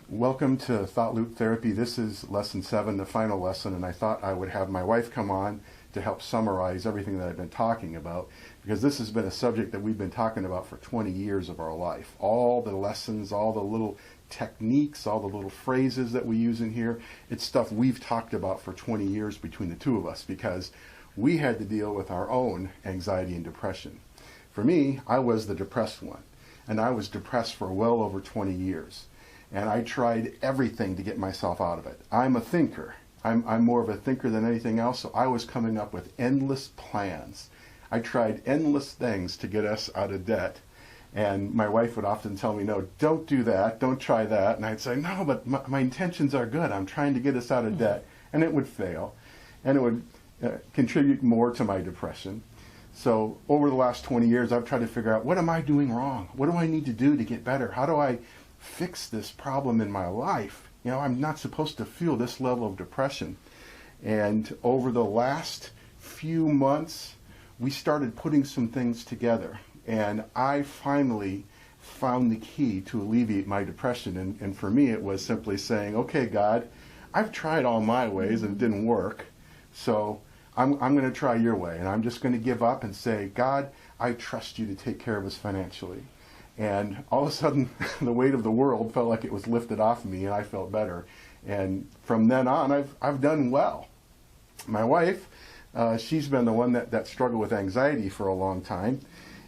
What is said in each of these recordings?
Welcome to Thought Loop Therapy. This is lesson 7, the final lesson, and I thought I would have my wife come on to help summarize everything that I've been talking about, because this has been a subject that we've been talking about for 20 years of our life. All the lessons, all the little techniques, all the little phrases that we use in here, it's stuff we've talked about for 20 years between the two of us, because we had to deal with our own anxiety and depression. For me, I was the depressed one, and I was depressed for well over 20 years. And I tried everything to get myself out of it. I'm a thinker. I'm more of a thinker than anything else, so I was coming up with endless plans. I tried endless things to get us out of debt. And my wife would often tell me, no, don't do that, don't try that. And I'd say, no, but my intentions are good. I'm trying to get us out of debt. And it would fail. And it would contribute more to my depression. So over the last 20 years, I've tried to figure out, what am I doing wrong? What do I need to do to get better? How do I fix this problem in my life? You know, I'm not supposed to feel this level of depression. And over the last few months, we started putting some things together. And I finally found the key to alleviate my depression. And for me, it was simply saying, okay, God, I've tried all my ways and it didn't work. So I'm going to try your way. And I'm just going to give up and say, God, I trust you to take care of us financially. And all of a sudden, the weight of the world felt like it was lifted off me, and I felt better. And from then on, I've done well. My wife, she's been the one that struggled with anxiety for a long time.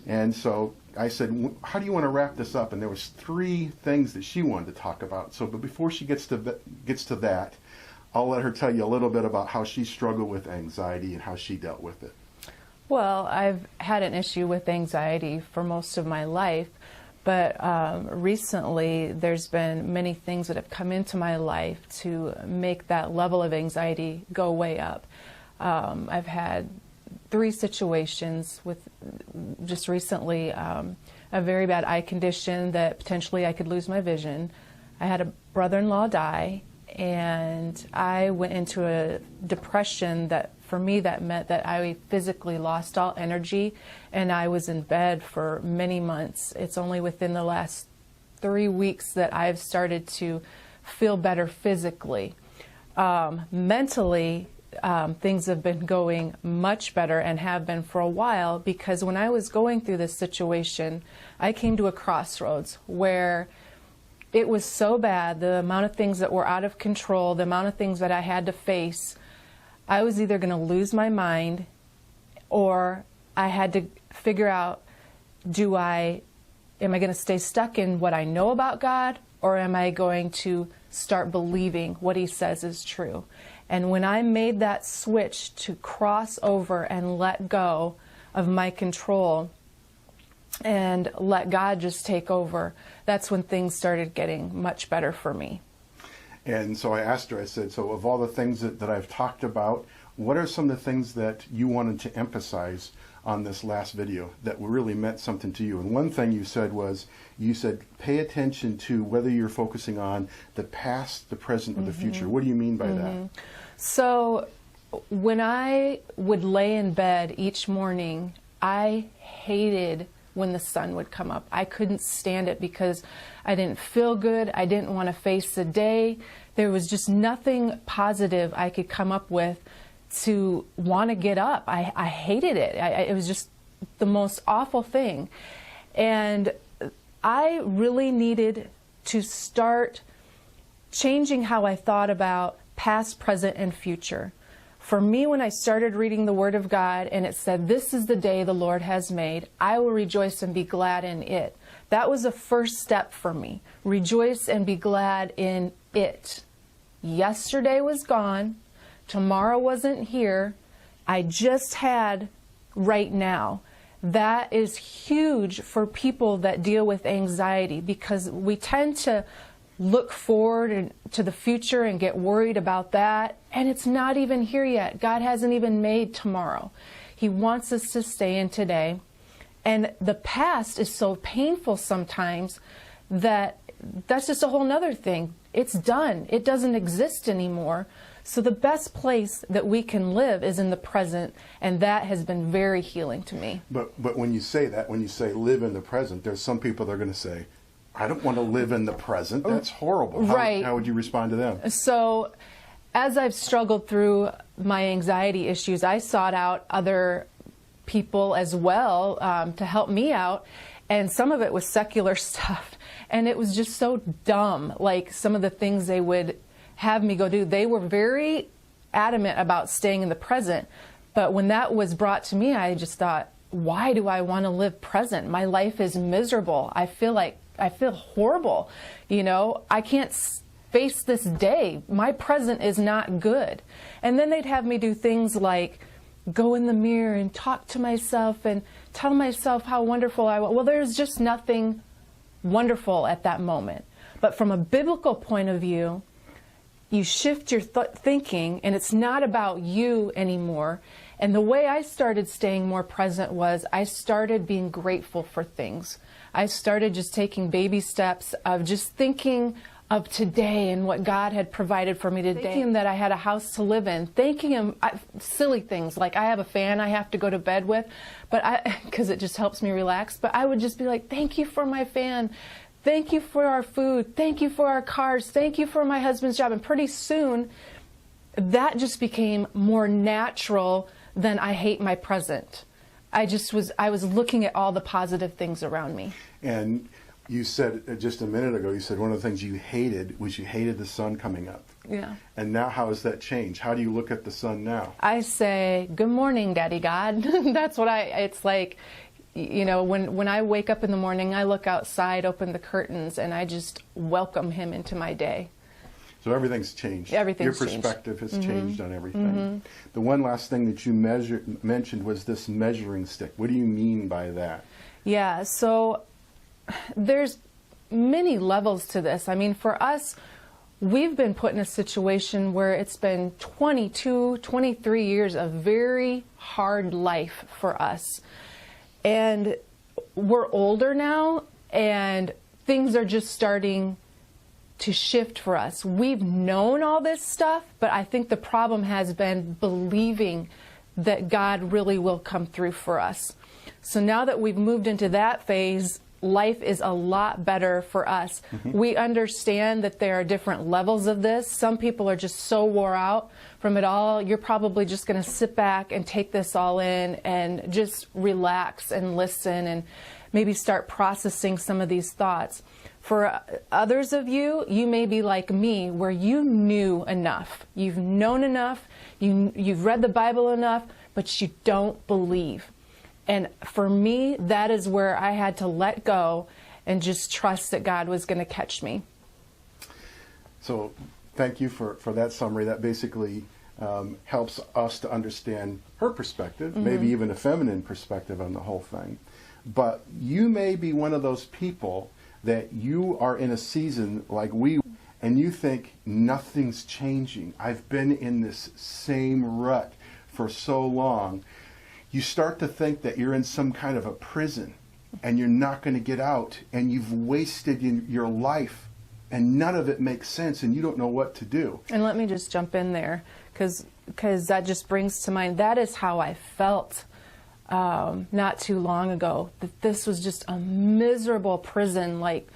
And so I said, how do you want to wrap this up? And there was 3 things that she wanted to talk about. So, but before she gets to that, I'll let her tell you a little bit about how she struggled with anxiety and how she dealt with it. Well, I've had an issue with anxiety for most of my life, but recently there's been many things that have come into my life to make that level of anxiety go way up. I've had 3 situations with just recently a very bad eye condition that potentially I could lose my vision. I had a brother-in-law die, and I went into a depression that for me that meant that I physically lost all energy, and I was in bed for many months. It's only within the last 3 weeks that I've started to feel better physically. Mentally, things have been going much better and have been for a while, because when I was going through this situation, I came to a crossroads where it was so bad, the amount of things that were out of control, the amount of things that I had to face. I was either going to lose my mind, or I had to figure out, am I going to stay stuck in what I know about God, or am I going to start believing what He says is true? And when I made that switch to cross over and let go of my control and let God just take over, that's when things started getting much better for me. And so I asked her, I said, so of all the things that I've talked about, what are some of the things that you wanted to emphasize on this last video that really meant something to you? And one thing you said was, pay attention to whether you're focusing on the past, the present, or the future. What do you mean by that? So when I would lay in bed each morning, I hated when the sun would come up. I couldn't stand it because I didn't feel good. I didn't want to face the day. There was just nothing positive I could come up with to want to get up. I hated it. It was just the most awful thing. And I really needed to start changing how I thought about past, present, and future. For me, when I started reading the Word of God and it said, this is the day the Lord has made, I will rejoice and be glad in it. That was a first step for me. Rejoice and be glad in it. Yesterday was gone. Tomorrow wasn't here. I just had right now. That is huge for people that deal with anxiety, because we tend to look forward to the future and get worried about that, and it's not even here yet. God hasn't even made tomorrow. He wants us to stay in today. And the past is so painful sometimes that that's just a whole nother thing. It's done. It doesn't exist anymore. So the best place that we can live is in the present, and that has been very healing to me. But when you say that, when you say live in the present, there's some people that are going to say, I don't want to live in the present. That's horrible. Right. How would you respond to them? So, as I've struggled through my anxiety issues, I sought out other people as well to help me out. And some of it was secular stuff. And it was just so dumb. Like some of the things they would have me go do. They were very adamant about staying in the present. But when that was brought to me, I just thought, why do I want to live present? My life is miserable. I feel horrible. You know, I can't face this day. My present is not good. And then they'd have me do things like go in the mirror and talk to myself and tell myself how wonderful I was. Well, there's just nothing wonderful at that moment. But from a biblical point of view, you shift your thinking, and it's not about you anymore. And the way I started staying more present was I started being grateful for things. I started just taking baby steps of just thinking of today and what God had provided for me today. Thanking Him that I had a house to live in. Thanking Him, silly things like I have a fan I have to go to bed with, but because it just helps me relax. But I would just be like, thank you for my fan. Thank you for our food. Thank you for our cars. Thank you for my husband's job. And pretty soon, that just became more natural than I hate my present. I was looking at all the positive things around me. And you said just a minute ago, you said one of the things you hated the sun coming up. Yeah. And now how has that changed? How do you look at the sun now? I say, good morning, Daddy God. That's what it's like, you know, when I wake up in the morning, I look outside, open the curtains, and I just welcome Him into my day. So everything's changed. Everything's Your changed. perspective has changed on everything. The one last thing that you mentioned was this measuring stick. What do you mean by that? Yeah, so there's many levels to this. I mean, for us, we've been put in a situation where it's been 22, 23 years of very hard life for us. And we're older now, and things are just starting to shift for us. We've known all this stuff, but I think the problem has been believing that God really will come through for us. So now that we've moved into that phase, life is a lot better for us. We understand that there are different levels of this. Some people are just so wore out from it all. You're probably just going to sit back and take this all in and just relax and listen and maybe start processing some of these thoughts. For others of you, you may be like me, where you knew enough. You've known enough. You've read the Bible enough, but you don't believe. And for me, that is where I had to let go and just trust that God was going to catch me. So thank you for that summary. That basically helps us to understand her perspective, maybe even a feminine perspective on the whole thing. But you may be one of those people that you are in a season like we, and you think nothing's changing. I've been in this same rut for so long. You start to think that you're in some kind of a prison and you're not going to get out, and you've wasted your life and none of it makes sense and you don't know what to do. And let me just jump in there because that just brings to mind, that is how I felt not too long ago, that this was just a miserable prison. Like,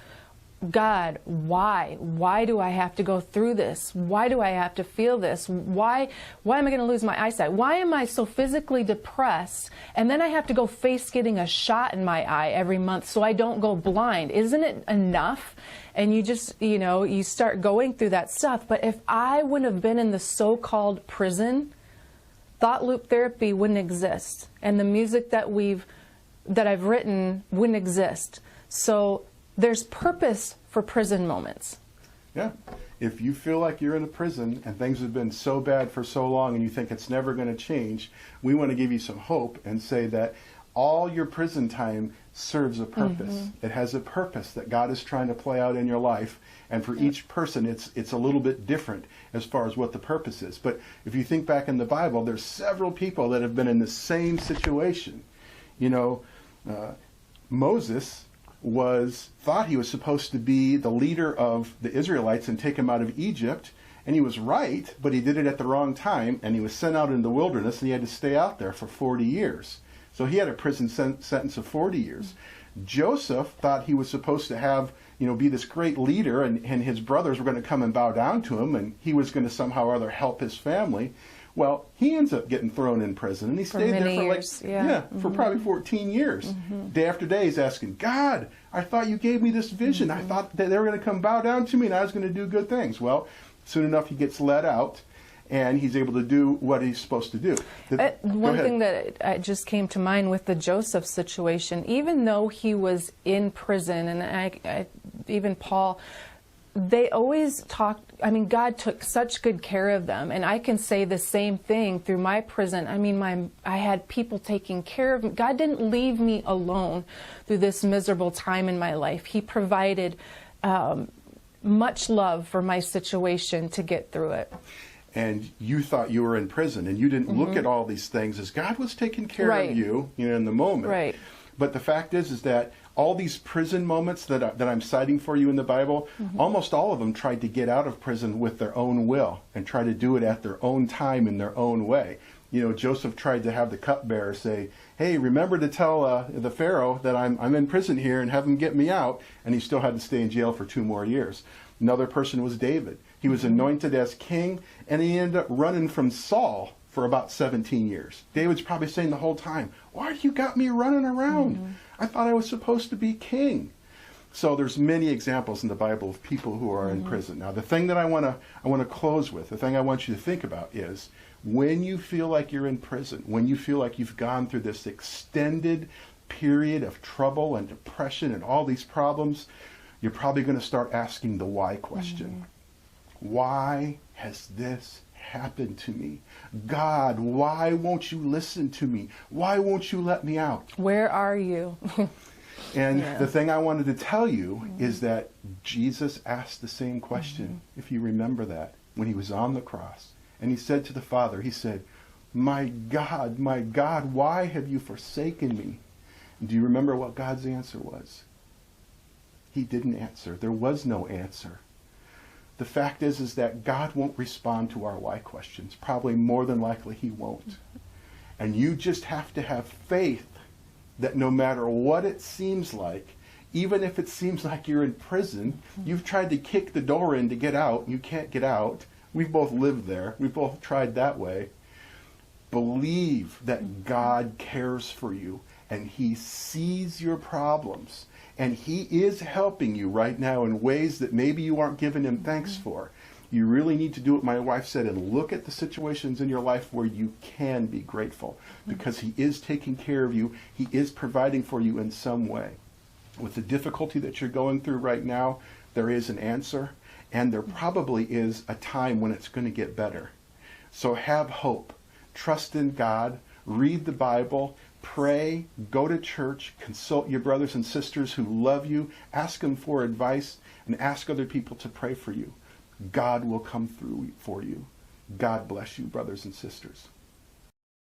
God, why? Why do I have to go through this? Why do I have to feel this? Why am I going to lose my eyesight? Why am I so physically depressed? And then I have to go face getting a shot in my eye every month so I don't go blind. Isn't it enough? And you just, you start going through that stuff. But if I wouldn't have been in the so-called prison, thought loop therapy wouldn't exist. And the music that I've written wouldn't exist. So there's purpose for prison moments. Yeah. If you feel like you're in a prison and things have been so bad for so long and you think it's never going to change, we want to give you some hope and say that all your prison time serves a purpose. It has a purpose that God is trying to play out in your life. And for each person, it's a little bit different as far as what the purpose is. But if you think back in the Bible, there's several people that have been in the same situation. Moses thought he was supposed to be the leader of the Israelites and take them out of Egypt, and he was right, but he did it at the wrong time, and he was sent out in the wilderness, and he had to stay out there for 40 years. So he had a prison sentence of 40 years. Joseph thought he was supposed to have be this great leader, and his brothers were going to come and bow down to him, and he was going to somehow or other help his family. Well, he ends up getting thrown in prison, and he stayed there for years, for probably 14 years. Day after day, he's asking, God, I thought you gave me this vision. I thought that they were going to come bow down to me, and I was going to do good things. Well, soon enough, he gets let out, and he's able to do what he's supposed to do. One thing that just came to mind with the Joseph situation, even though he was in prison, and even Paul, they always talked, God took such good care of them. And I can say the same thing through my prison. I had people taking care of me. God didn't leave me alone through this miserable time in my life. He provided much love for my situation to get through it. And you thought you were in prison, and you didn't look at all these things as God was taking care of you, in the moment. Right. But the fact is that all these prison moments that I'm citing for you in the Bible, almost all of them tried to get out of prison with their own will and try to do it at their own time in their own way. Joseph tried to have the cupbearer say, hey, remember to tell the Pharaoh that I'm in prison here and have him get me out. And he still had to stay in jail for 2 more years. Another person was David. He was anointed as king, and he ended up running from Saul for about 17 years. David's probably saying the whole time, why do you got me running around? I thought I was supposed to be king. So there's many examples in the Bible of people who are in prison. Now, the thing that I want to close with, the thing I want you to think about is, when you feel like you're in prison, when you feel like you've gone through this extended period of trouble and depression and all these problems, you're probably going to start asking the why question. Why has this happened to me? God, why won't you listen to me? Why won't you let me out? Where are you? And the thing I wanted to tell you is that Jesus asked the same question, if you remember that, when he was on the cross. And he said to the Father, he said, my God, why have you forsaken me? And do you remember what God's answer was? He didn't answer. There was no answer. The fact is that God won't respond to our why questions. Probably more than likely he won't. And you just have to have faith that no matter what it seems like, even if it seems like you're in prison, you've tried to kick the door in to get out, you can't get out. We've both lived there. We've both tried that way. Believe that God cares for you and he sees your problems. And he is helping you right now in ways that maybe you aren't giving him thanks for. You really need to do what my wife said and look at the situations in your life where you can be grateful, because he is taking care of you. He is providing for you in some way. With the difficulty that you're going through right now, there is an answer, and there probably is a time when it's going to get better. So have hope. Trust in God. Read the Bible. Pray, go to church, consult your brothers and sisters who love you, ask them for advice, and ask other people to pray for you. God will come through for you. God bless you, brothers and sisters.